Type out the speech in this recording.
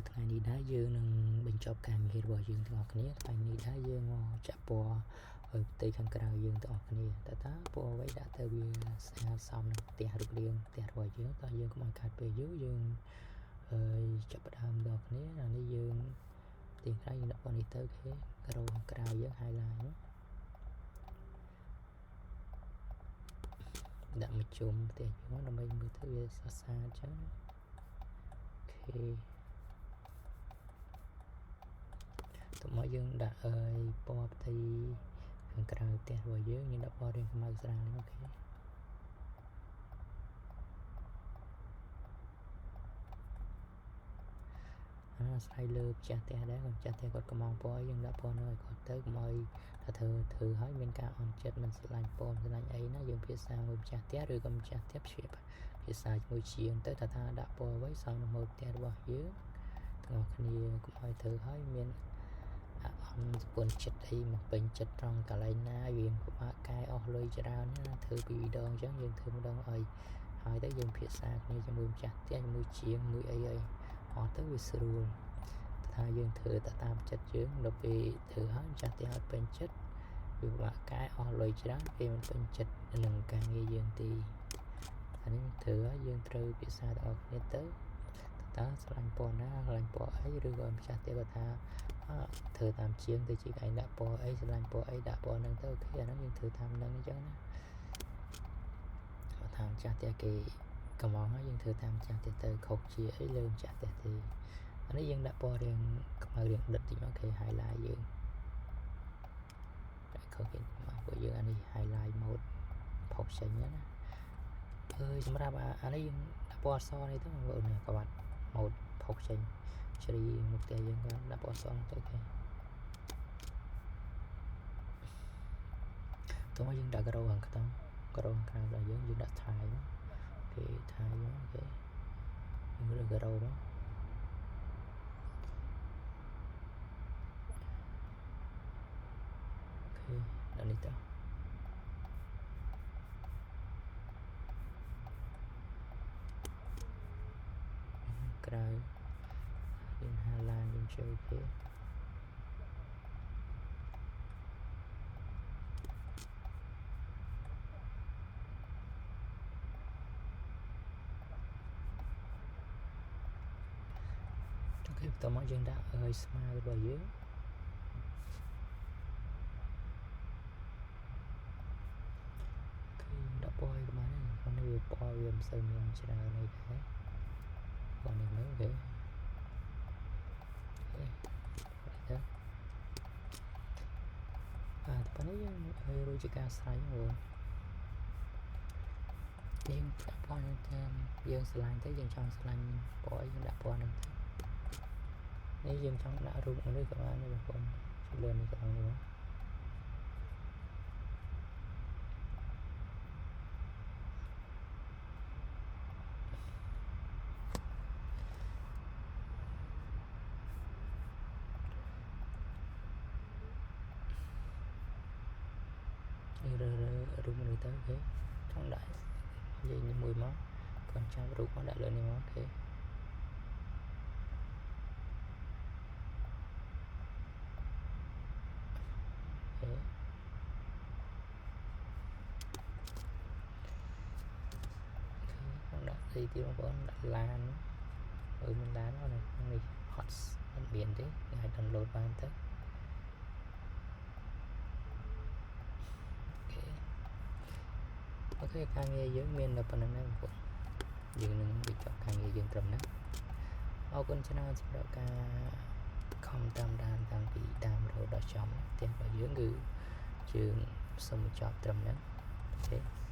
ថ្ងៃនេះដែរយើងនឹងបញ្ចប់ការងាររបស់យើងទាំងអស់គ្នាថ្ងៃនេះដែរយើងមកចាក់ពណ៌ឲ្យផ្ទៃខាងក្រៅយើងទាំងអស់គ្នាតើពណ៌អ្វីដាក់ទៅវាស្អាតសមនឹងផ្ទះរូបរាងផ្ទះរបស់យើងតើយើងកុំឲ្យខាតពេលយូរយើងចាប់ផ្ដើមដល់គ្នាអានេះយើងផ្ទៃក្រៅយើងដាក់ពណ៌នេះទៅគេក្រៅខាងក្រៅយើង highlight ដាក់មួយជុំផ្ទះយើងដើម្បីមើលទៅវាស្អាតអញ្ចឹងអូខេមកយើងដាក់ពណ៌ផ្ទៃខាងក្រៅផ្ទះរបស់យើងដាក់ពណ៌រាងខ្មៅស្រាលអូខេស្អីលើម្ចាស់ផ្ទះដែរម្ចាស់ផ្ទះគាត់កំងពណ៌យើងដាក់ពណ៌នៅឲ្យគាត់ទៅកុំឲ្យថាធ្វើឲ្យមានការអន់ចិត្តមិនស្រឡាញ់ពណ៌ស្រឡាញ់អីណាយើងភាសាមួយម្ចាស់ផ្ទះឬក៏ម្ចាស់ផ្ទះព្យាភាសាជាមួយជាងទៅថាដាក់ពណ៌អ្វីសមនឹងម៉ូដផ្ទះរបស់យើងទាំងអស់គ្នាកុំឲ្យធ្វើឲ្យមានអន់សុពន្ធចិត្តអីមកពេញចិត្តត្រង់កន្លែងណាយើងពិបាកកែអស់លុយច្រើនណាធ្វើពីរដងអញ្ចឹងយើងធ្វើម្ដងឲ្យហើយទៅយើងភាសាគ្នាជាមួយម្ចាស់ផ្ទះជាមួយជាងមួយអីអត់ទៅវាស្រួលថាយើងធ្វើតាមចិត្តយើងដល់ពេលធ្វើហើយម្ចាស់ផ្ទះអត់ពេញចិត្តវាពិបាកកែអស់លុយច្រើនពេលមិនពេញចិត្តនឹងការងារយើងទីអានេះធ្វើឲ្យយើងត្រូវភាសាដល់គ្នាទៅតើស្រឡាញ់ពណ៌ណាស្រឡាញ់ពណ៌អីឬក៏ម្ចាស់ផ្ទះគាត់ថាធ្វើតាមជាងទៅជាឯងដាក់ពណ៌អីស្រឡាញ់ពណ៌អីដាក់ពណ៌ហ្នឹងទៅអូខេអាហ្នឹងយើងធ្វើតាមហ្នឹងអញ្ចឹងណាគាត់ថាម្ចាស់ផ្ទះគេកំងហើយយើងធ្វើតាមម្ចាស់ផ្ទះទៅខុសជាអីលើម្ចាស់ផ្ទះទេអានេះយើងដាក់ពណ៌រាងខ្មៅរាងដិតតិចអូខេ highlight យើងដាក់ខុសគេមកពួកយើងអានេះ highlight mode ផុសចេញណាសម្រាប់អានេះយើងដាក់ពណ៌អសនេះទៅបងប្អូននេះក៏បាត់ mode ផុសចេញជ្រីមុខផ្ទះយើងក៏ដាក់ពណ៌អសទៅអូខេតោះយើងដាក់ក្រៅខាងខ្ទង់ក្រៅខាងក្រៅរបស់យើងដាក់ថៃអូខេថៃអូខេយើងរើសក្រៅមកដាក់នេះទៅក្រៅយើងហាឡានយើងចូលគេអូខេបន្តមកយើងដាក់ស្មៅរបស់យើងដាក់ពណ៌ឲ្យបានហ្នឹងនេះវាពណ៌វាមិនសូវមានច្រើនអីដែរពណ៌នេះមើលអូខេទៅប៉ុន្តែយើងរួចជាការស្រេចហ្នឹងយើងដាក់ពណ៌នេះតាមយើងស្រឡាញ់ទៅយើងចង់ស្រឡាញ់ពណ៌យើងដាក់ពណ៌ហ្នឹងទៅនេះយើងចង់ដាក់រូបនេះក៏បានដែរបងប្អូនជួយលើនេះក៏បានដែររូបនេះទៅអូខេចង់ដាក់និយាយនេះមួយមកគាត់ចាប់រូបមកដាក់លើនេះមកអូខេដាក់ទីបងប្អូនដាក់ឡានមានឡាននេះ hot អត់មានទេអាច download បានទៅអូខេការងារយើងមានតែប៉ុណ្្នឹងដែរបងប្អូនយើងនឹងបញ្ចប់ការងារយើងត្រឹមហ្នឹងអរគុណច្រើនសម្រាប់ការខំតាមដានតាំងពីដើមរហូតដល់ចប់ផ្ទះរបស់យើងគឺយើងសូមបញ្ចប់ត្រឹមហ្នឹងអូខេ